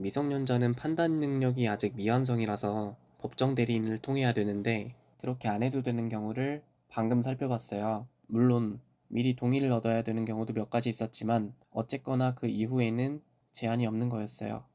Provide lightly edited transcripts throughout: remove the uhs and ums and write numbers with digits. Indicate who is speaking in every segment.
Speaker 1: 미성년자는 판단 능력이 아직 미완성이라서 법정 대리인을 통해야 되는데 그렇게 안 해도 되는 경우를 방금 살펴봤어요. 물론 미리 동의를 얻어야 되는 경우도 몇 가지 있었지만 어쨌거나 그 이후에는 제한이 없는 거였어요.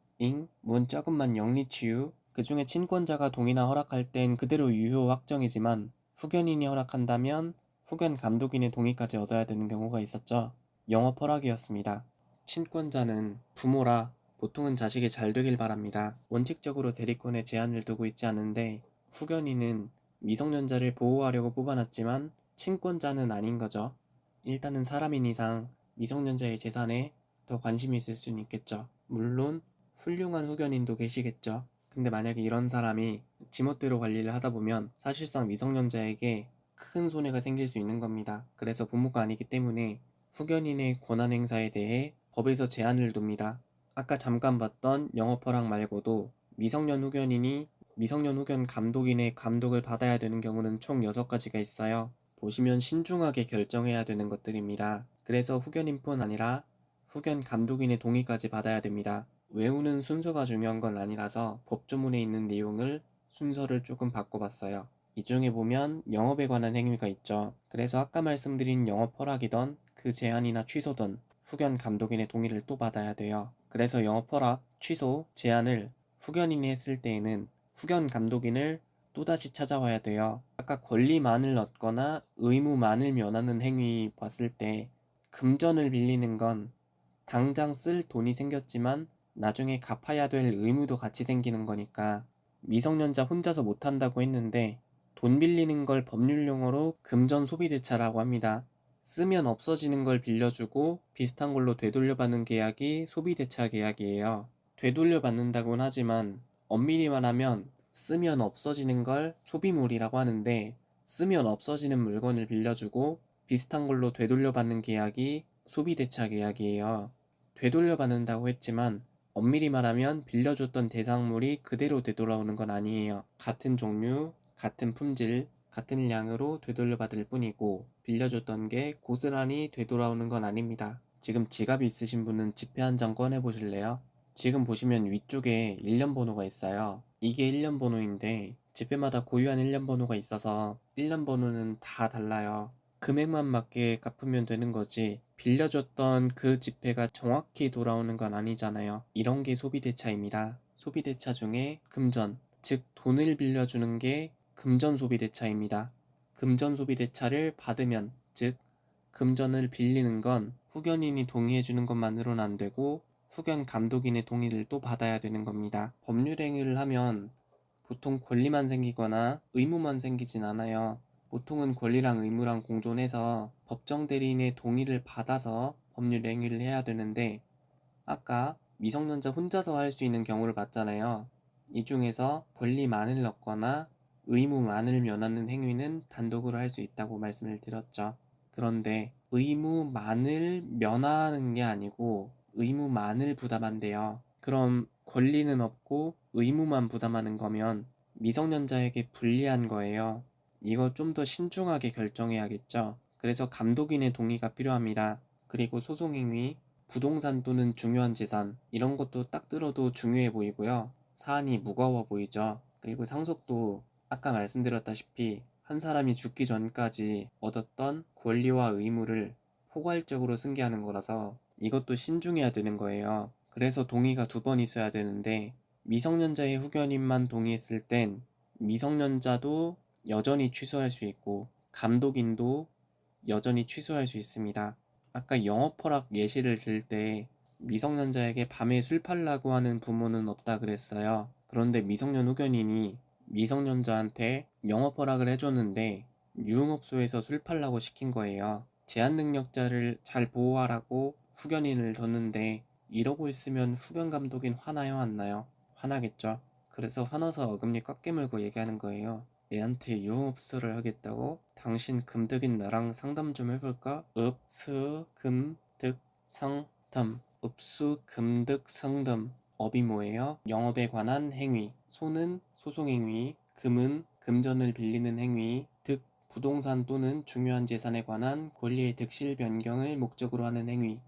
Speaker 1: 문 조금만 영리치유. 그 중에 친권자가 동의나 허락할 땐 그대로 유효 확정이지만 후견인이 허락한다면 후견 감독인의 동의까지 얻어야 되는 경우가 있었죠. 영업 허락이었습니다. 친권자는 부모라 보통은 자식이 잘 되길 바랍니다. 원칙적으로 대리권에 제한을 두고 있지 않은데 후견인은 미성년자를 보호하려고 뽑아놨지만 친권자는 아닌 거죠. 일단은 사람인 이상 미성년자의 재산에 더 관심이 있을 수는 있겠죠. 물론 훌륭한 후견인도 계시겠죠. 근데 만약에 이런 사람이 지멋대로 관리를 하다 보면 사실상 미성년자에게 큰 손해가 생길 수 있는 겁니다. 그래서 부모가 아니기 때문에 후견인의 권한 행사에 대해 법에서 제한을 둡니다. 아까 잠깐 봤던 영업 허락 말고도 미성년 후견인이 미성년 후견 감독인의 감독을 받아야 되는 경우는 총 6가지가 있어요. 보시면 신중하게 결정해야 되는 것들입니다. 그래서 후견인뿐 아니라 후견 감독인의 동의까지 받아야 됩니다. 외우는 순서가 중요한 건 아니라서 법조문에 있는 내용을 순서를 조금 바꿔봤어요. 이 중에 보면 영업에 관한 행위가 있죠. 그래서 아까 말씀드린 영업 허락이던 그 제한이나 취소든 후견 감독인의 동의를 또 받아야 돼요. 그래서 영업 허락, 취소, 제한을 후견인이 했을 때에는 후견 감독인을 또다시 찾아와야 돼요. 아까 권리만을 얻거나 의무만을 면하는 행위 봤을 때 금전을 빌리는 건 당장 쓸 돈이 생겼지만 나중에 갚아야 될 의무도 같이 생기는 거니까 미성년자 혼자서 못한다고 했는데 돈 빌리는 걸 법률 용어로 금전 소비대차라고 합니다. 쓰면 없어지는 걸 빌려주고 비슷한 걸로 되돌려받는 계약이 소비대차 계약이에요. 되돌려받는다고는 하지만 엄밀히 말하면 쓰면 없어지는 걸 소비물이라고 하는데 쓰면 없어지는 물건을 빌려주고 비슷한 걸로 되돌려받는 계약이 소비대차 계약이에요. 되돌려받는다고 했지만 엄밀히 말하면 빌려줬던 대상물이 그대로 되돌아오는 건 아니에요. 같은 종류, 같은 품질, 같은 양으로 되돌려받을 뿐이고 빌려줬던 게 고스란히 되돌아오는 건 아닙니다. 지금 지갑이 있으신 분은 지폐 한 장 꺼내 보실래요? 지금 보시면 위쪽에 일련 번호가 있어요. 이게 일련 번호인데 지폐마다 고유한 일련 번호가 있어서 일련 번호는 다 달라요. 금액만 맞게 갚으면 되는 거지 빌려줬던 그 지폐가 정확히 돌아오는 건 아니잖아요. 이런 게 소비대차입니다. 소비대차 중에 금전, 즉 돈을 빌려주는 게 금전 소비대차입니다. 금전 소비대차를 받으면, 즉 금전을 빌리는 건 후견인이 동의해주는 것만으로는 안 되고 후견 감독인의 동의를 또 받아야 되는 겁니다. 법률 행위를 하면 보통 권리만 생기거나 의무만 생기진 않아요. 보통은 권리랑 의무랑 공존해서 법정 대리인의 동의를 받아서 법률 행위를 해야 되는데 아까 미성년자 혼자서 할 수 있는 경우를 봤잖아요. 이 중에서 권리만을 넣거나 의무만을 면하는 행위는 단독으로 할 수 있다고 말씀을 드렸죠. 그런데 의무만을 면하는 게 아니고 의무만을 부담한대요. 그럼 권리는 없고 의무만 부담하는 거면 미성년자에게 불리한 거예요. 이거 좀 더 신중하게 결정해야겠죠. 그래서 감독인의 동의가 필요합니다. 그리고 소송행위, 부동산 또는 중요한 재산 이런 것도 딱 들어도 중요해 보이고요. 사안이 무거워 보이죠. 그리고 상속도 아까 말씀드렸다시피 한 사람이 죽기 전까지 얻었던 권리와 의무를 포괄적으로 승계하는 거라서 이것도 신중해야 되는 거예요. 그래서 동의가 2번 있어야 되는데 미성년자의 후견인만 동의했을 땐 미성년자도 여전히 취소할 수 있고 감독인도 여전히 취소할 수 있습니다. 아까 영업 허락 예시를 들 때 미성년자에게 밤에 술 팔라고 하는 부모는 없다 그랬어요. 그런데 미성년 후견인이 미성년자한테 영업 허락을 해줬는데 유흥업소에서 술 팔라고 시킨 거예요. 제한 능력자를 잘 보호하라고 후견인을 뒀는데 이러고 있으면 후견 감독인 화나요, 안 나요? 화나겠죠. 그래서 화나서 어금니 꽉 깨물고 얘기하는 거예요. 애한테 유흥업소를 하겠다고? 당신 금득인 나랑 상담 좀 해볼까? 상담. 읍수 금득 상담. 업이 뭐예요? 영업에 관한 행위. 소는 소송행위. 금은 금전을 빌리는 행위. 득 부동산 또는 중요한 재산에 관한 권리의 득실 변경을 목적으로 하는 행위.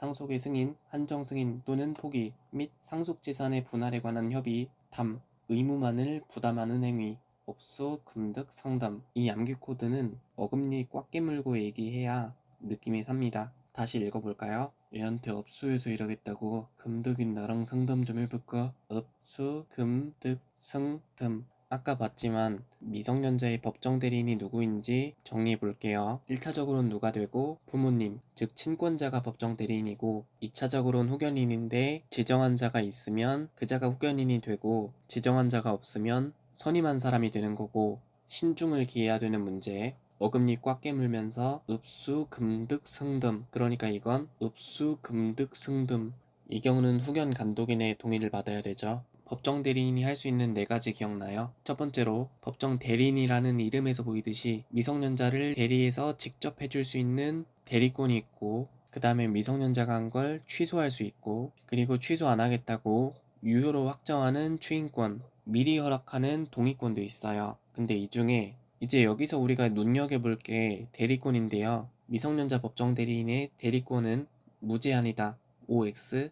Speaker 1: 상속의 승인, 한정 승인 또는 포기 및 상속재산의 분할에 관한 협의, 담, 의무만을 부담하는 행위, 업소, 금득, 상담. 이 암기 코드는 어금니 꽉 깨물고 얘기해야 느낌이 삽니다. 다시 읽어볼까요? 얘한테 업소에서 일하겠다고 금득인 나랑 상담 좀 해볼까? 업소, 금득, 상담. 아까 봤지만 미성년자의 법정 대리인이 누구인지 정리해볼게요. 1차적으로는 누가 되고 부모님, 즉 친권자가 법정 대리인이고 2차적으로는 후견인인데 지정한 자가 있으면 그 자가 후견인이 되고 지정한 자가 없으면 선임한 사람이 되는 거고 신중을 기해야 되는 문제. 어금니 꽉 깨물면서 읍수 금득 승듬, 그러니까 이건 읍수 금득 승듬. 이 경우는 후견 감독인의 동의를 받아야 되죠. 법정 대리인이 할 수 있는 4가지 기억나요? 첫 번째로 법정 대리인이라는 이름에서 보이듯이 미성년자를 대리해서 직접 해줄 수 있는 대리권이 있고, 그 다음에 미성년자가 한 걸 취소할 수 있고, 그리고 취소 안 하겠다고 유효로 확정하는 추인권, 미리 허락하는 동의권도 있어요. 근데 이 중에 이제 여기서 우리가 눈여겨볼 게 대리권인데요. 미성년자 법정 대리인의 대리권은 무제한이다. OX,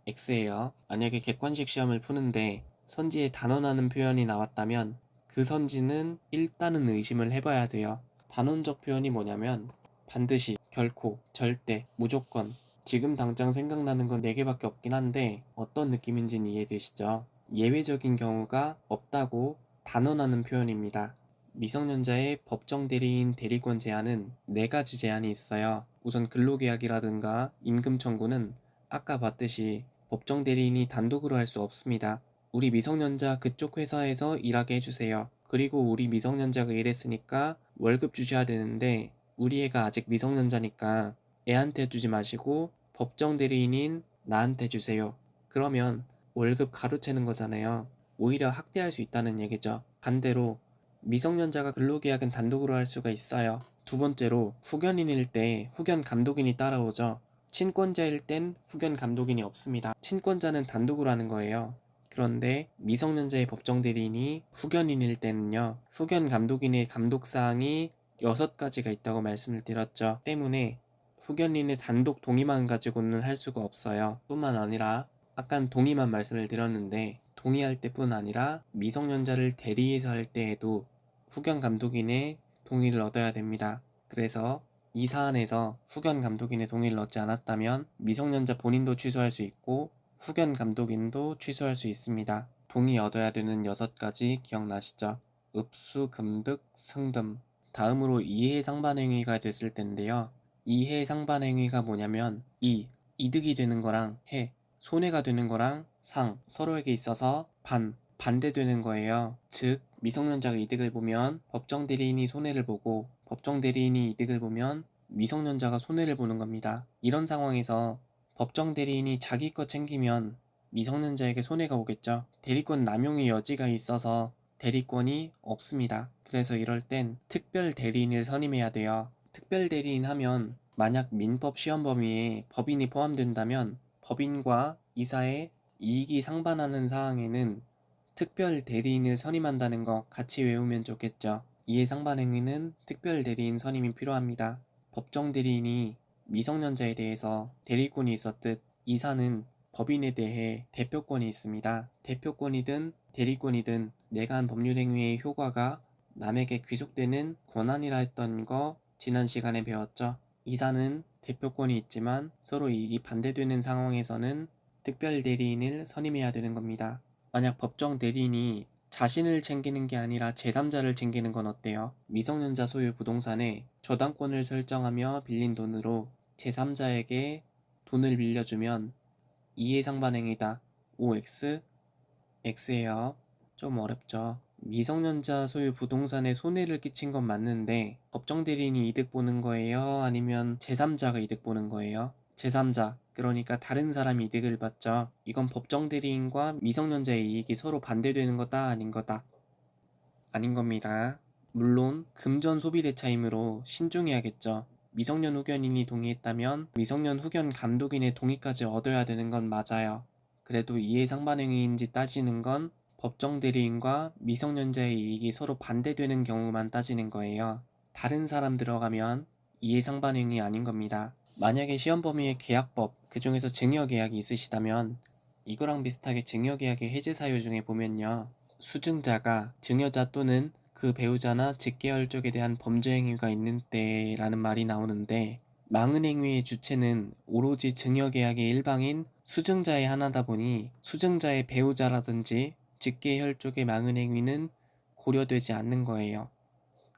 Speaker 1: X예요. 만약에 객관식 시험을 푸는데 선지에 단언하는 표현이 나왔다면 그 선지는 일단은 의심을 해봐야 돼요. 단언적 표현이 뭐냐면 반드시, 결코, 절대, 무조건. 지금 당장 생각나는 건 4개밖에 없긴 한데 어떤 느낌인지는 이해되시죠? 예외적인 경우가 없다고 단언하는 표현입니다. 미성년자의 법정 대리인 대리권 제한은 4가지 제한이 있어요. 우선 근로계약이라든가 임금 청구는 아까 봤듯이 법정 대리인이 단독으로 할 수 없습니다. 우리 미성년자 그쪽 회사에서 일하게 해주세요. 그리고 우리 미성년자가 일했으니까 월급 주셔야 되는데 우리 애가 아직 미성년자니까 애한테 주지 마시고 법정 대리인인 나한테 주세요. 그러면 월급 가로채는 거잖아요. 오히려 학대할 수 있다는 얘기죠. 반대로 미성년자가 근로계약은 단독으로 할 수가 있어요. 두 번째로 후견인일 때 후견 감독인이 따라오죠. 친권자일 땐 후견 감독인이 없습니다. 친권자는 단독으로 하는 거예요. 그런데 미성년자의 법정 대리인이 후견인일 때는요. 후견 감독인의 감독사항이 6가지가 있다고 말씀을 드렸죠. 때문에 후견인의 단독 동의만 가지고는 할 수가 없어요. 뿐만 아니라 아깐 동의만 말씀을 드렸는데 동의할 때뿐 아니라 미성년자를 대리해서 할 때에도 후견 감독인의 동의를 얻어야 됩니다. 그래서 이 사안에서 후견 감독인의 동의를 얻지 않았다면 미성년자 본인도 취소할 수 있고 후견 감독인도 취소할 수 있습니다. 동의 얻어야 되는 6가지 기억나시죠? 읍수, 금득, 승듬. 다음으로 이해 상반행위가 됐을 텐데요. 이해 상반행위가 뭐냐면 이득이 되는 거랑 해, 손해가 되는 거랑 상, 서로에게 있어서 반대되는 거예요. 즉 미성년자가 이득을 보면 법정 대리인이 손해를 보고 법정 대리인이 이득을 보면 미성년자가 손해를 보는 겁니다. 이런 상황에서 법정 대리인이 자기 거 챙기면 미성년자에게 손해가 오겠죠. 대리권 남용의 여지가 있어서 대리권이 없습니다. 그래서 이럴 땐 특별 대리인을 선임해야 돼요. 특별 대리인 하면 만약 민법 시험 범위에 법인이 포함된다면 법인과 이사의 이익이 상반하는 사항에는 특별 대리인을 선임한다는 거 같이 외우면 좋겠죠. 이해 상반 행위는 특별 대리인 선임이 필요합니다. 법정 대리인이 미성년자에 대해서 대리권이 있었듯 이사는 법인에 대해 대표권이 있습니다. 대표권이든 대리권이든 내가 한 법률 행위의 효과가 남에게 귀속되는 권한이라 했던 거 지난 시간에 배웠죠. 이사는 대표권이 있지만 서로 이익이 반대되는 상황에서는 특별 대리인을 선임해야 되는 겁니다. 만약 법정 대리인이 자신을 챙기는 게 아니라 제3자를 챙기는 건 어때요? 미성년자 소유 부동산에 저당권을 설정하며 빌린 돈으로 제3자에게 돈을 빌려주면 이해상반행위다. OX, X예요. 좀 어렵죠. 미성년자 소유 부동산에 손해를 끼친 건 맞는데 법정 대리인이 이득 보는 거예요? 아니면 제3자가 이득 보는 거예요? 제3자, 그러니까 다른 사람이 이득을 받죠. 이건 법정 대리인과 미성년자의 이익이 서로 반대되는 거다, 아닌 거다? 아닌 겁니다. 물론 금전 소비대차이므로 신중해야겠죠. 미성년 후견인이 동의했다면 미성년 후견 감독인의 동의까지 얻어야 되는 건 맞아요. 그래도 이해상반행위인지 따지는 건 법정 대리인과 미성년자의 이익이 서로 반대되는 경우만 따지는 거예요. 다른 사람 들어가면 이해상반행위 아닌 겁니다. 만약에 시험 범위에 계약법, 그 중에서 증여계약이 있으시다면 이거랑 비슷하게 증여계약의 해제 사유 중에 보면요. 수증자가 증여자 또는 그 배우자나 직계열 쪽에 대한 범죄 행위가 있는 때라는 말이 나오는데 망은 행위의 주체는 오로지 증여계약의 일방인 수증자의 하나다 보니 수증자의 배우자라든지 직계혈 쪽의 망은 행위는 고려되지 않는 거예요.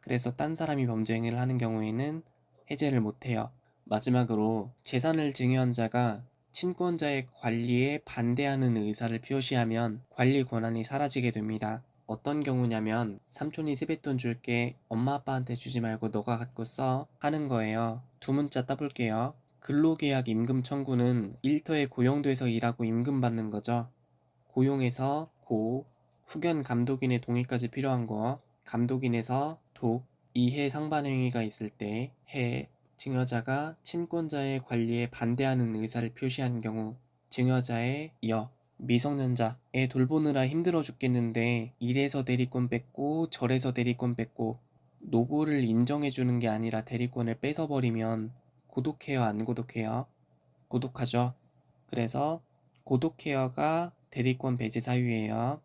Speaker 1: 그래서 딴 사람이 범죄 행위를 하는 경우에는 해제를 못해요. 마지막으로 재산을 증여한 자가 친권자의 관리에 반대하는 의사를 표시하면 관리 권한이 사라지게 됩니다. 어떤 경우냐면 삼촌이 세뱃돈 줄게 엄마 아빠한테 주지 말고 너가 갖고 써 하는 거예요. 두 문자 따볼게요. 근로계약 임금 청구는 일터에 고용돼서 일하고 임금 받는 거죠. 고용에서 고, 후견 감독인의 동의까지 필요한 거, 감독인에서 독, 이해 상반행위가 있을 때 해, 증여자가 친권자의 관리에 반대하는 의사를 표시한 경우, 증여자의 여, 미성년자, 애 돌보느라 힘들어 죽겠는데 일에서 대리권 뺏고 절에서 대리권 뺏고 노고를 인정해주는 게 아니라 대리권을 뺏어버리면 고독해요, 안 고독해요? 고독하죠. 그래서 고독해요가 대리권 배제 사유예요.